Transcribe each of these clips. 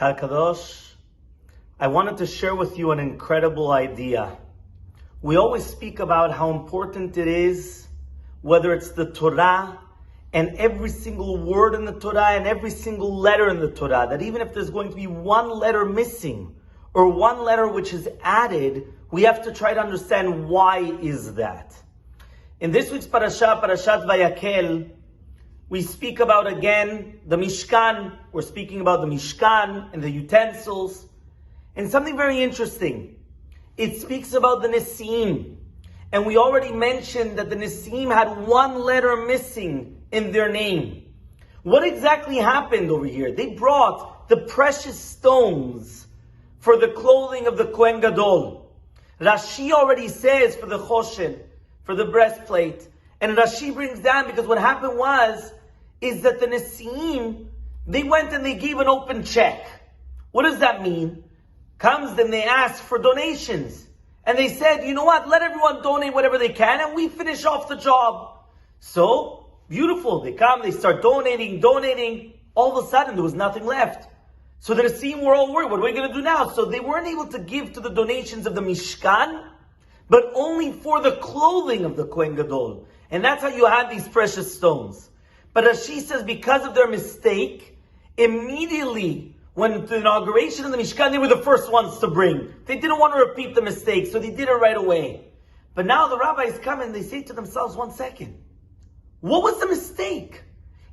Kadosh, I wanted to share with you an incredible idea. We always speak about how important it is, whether it's the Torah and every single word in the Torah and every single letter in the Torah, that even if there's going to be one letter missing or one letter which is added, we have to try to understand why is that. In this week's Parashat Vayakhel, we speak about again the Mishkan. We're speaking about the Mishkan and the utensils. And something very interesting. It speaks about the Nisim. And we already mentioned that the Nisim had one letter missing in their name. What exactly happened over here? They brought the precious stones for the clothing of the Kohen Gadol. Rashi already says for the Choshen, for the breastplate. And Rashi brings down because what happened is that the Nisim, they went and they gave an open check. What does that mean? Comes and they ask for donations. And they said, you know what, let everyone donate whatever they can and we finish off the job. So, beautiful. They come, they start donating. All of a sudden, there was nothing left. So the Nisim were all worried, what are we going to do now? So they weren't able to give to the donations of the Mishkan, but only for the clothing of the Kohen Gadol. And that's how you had these precious stones. But Rashi says because of their mistake, immediately when the inauguration of the Mishkan, they were the first ones to bring. They didn't want to repeat the mistake, so they did it right away. But now the rabbis come and they say to themselves, 1 second. What was the mistake?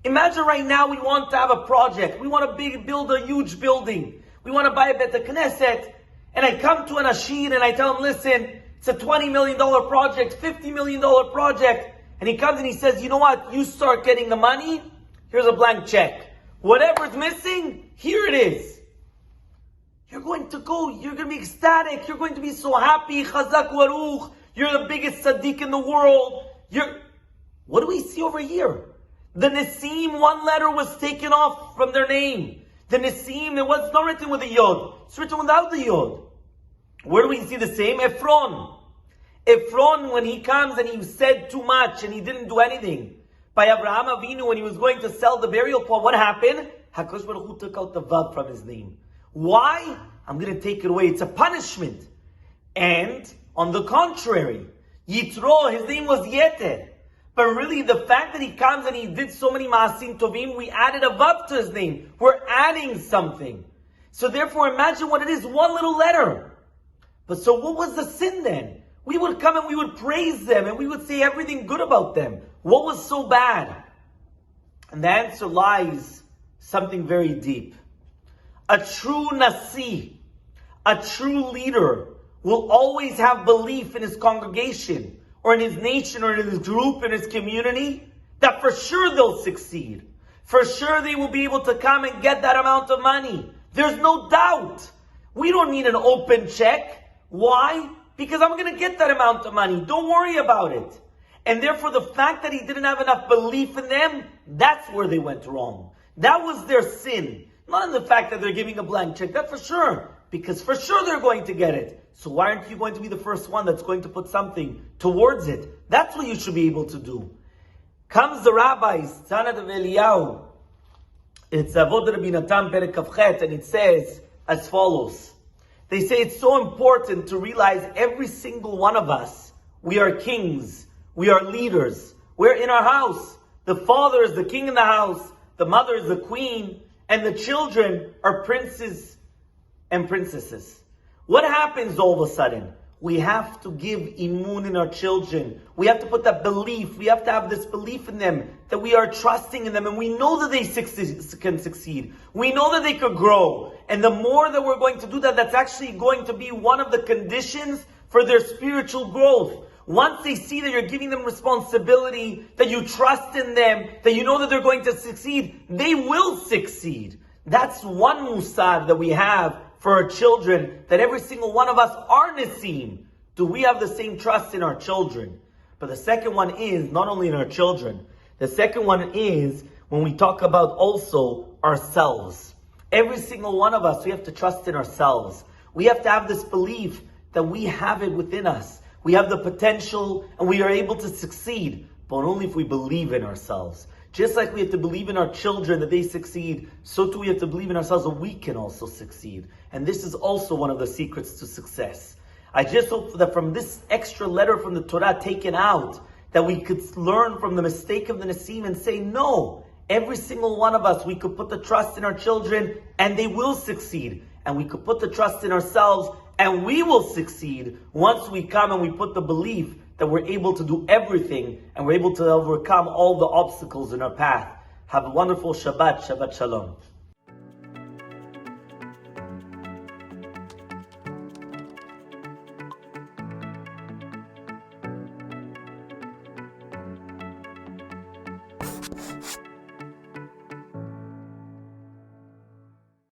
Imagine right now we want to have a project. We want to build a huge building. We want to buy a Bet Knesset. And I come to an Ashir and I tell him, listen, it's a $20 million project, $50 million project. And he comes and he says, you know what? You start getting the money. Here's a blank check. Whatever's missing, here it is. You're going to go. You're going to be ecstatic. You're going to be so happy. Chazak Baruch. You're the biggest tzaddik in the world. What do we see over here? The Nisim, one letter was taken off from their name. The Nisim, it was not written with a Yod. It's written without the Yod. Where do we see the same? Ephron, when he comes and he said too much and he didn't do anything. By Abraham Avinu, when he was going to sell the burial plot, what happened? HaKadosh Baruch Hu took out the Vav from his name. Why? I'm going to take it away. It's a punishment. And on the contrary, Yitro, his name was Yeter. But really, the fact that he comes and he did so many Maasim Tovim, we added a Vav to his name. We're adding something. So therefore, imagine what it is, one little letter. But so what was the sin then? We would come and we would praise them and we would say everything good about them. What was so bad? And the answer lies something very deep. A true Nasi, a true leader, will always have belief in his congregation or in his nation or in his group, in his community, that for sure they'll succeed. For sure they will be able to come and get that amount of money. There's no doubt. We don't need an open check. Why? Because I'm going to get that amount of money. Don't worry about it. And therefore, the fact that he didn't have enough belief in them, that's where they went wrong. That was their sin. Not in the fact that they're giving a blank check. That's for sure. Because for sure they're going to get it. So why aren't you going to be the first one that's going to put something towards it? That's what you should be able to do. Comes the rabbis, Tzanat of Eliyahu. It's Avod Rabbi Natan Perek Kavchet, and it says as follows. They say it's so important to realize every single one of us, we are kings, we are leaders. We're in our house. The father is the king in the house, the mother is the queen, and the children are princes and princesses. What happens all of a sudden? We have to give imun in our children. We have to put that belief. We have to have this belief in them, that we are trusting in them, and we know that they can succeed. We know that they could grow. And the more that we're going to do that, that's actually going to be one of the conditions for their spiritual growth. Once they see that you're giving them responsibility, that you trust in them, that you know that they're going to succeed, they will succeed. That's one musad that we have for our children, that every single one of us are Nisim. Do we have the same trust in our children? But the second one is not only in our children. The second one is when we talk about also ourselves. Every single one of us, we have to trust in ourselves. We have to have this belief that we have it within us. We have the potential and we are able to succeed. but only if we believe in ourselves. Just like we have to believe in our children that they succeed, so too we have to believe in ourselves that we can also succeed. And this is also one of the secrets to success. I just hope that from this extra letter from the Torah taken out, that we could learn from the mistake of the Nasim and say, no, every single one of us, we could put the trust in our children and they will succeed. And we could put the trust in ourselves and we will succeed once we come and we put the belief that we're able to do everything and we're able to overcome all the obstacles in our path. Have a wonderful Shabbat. Shabbat Shalom.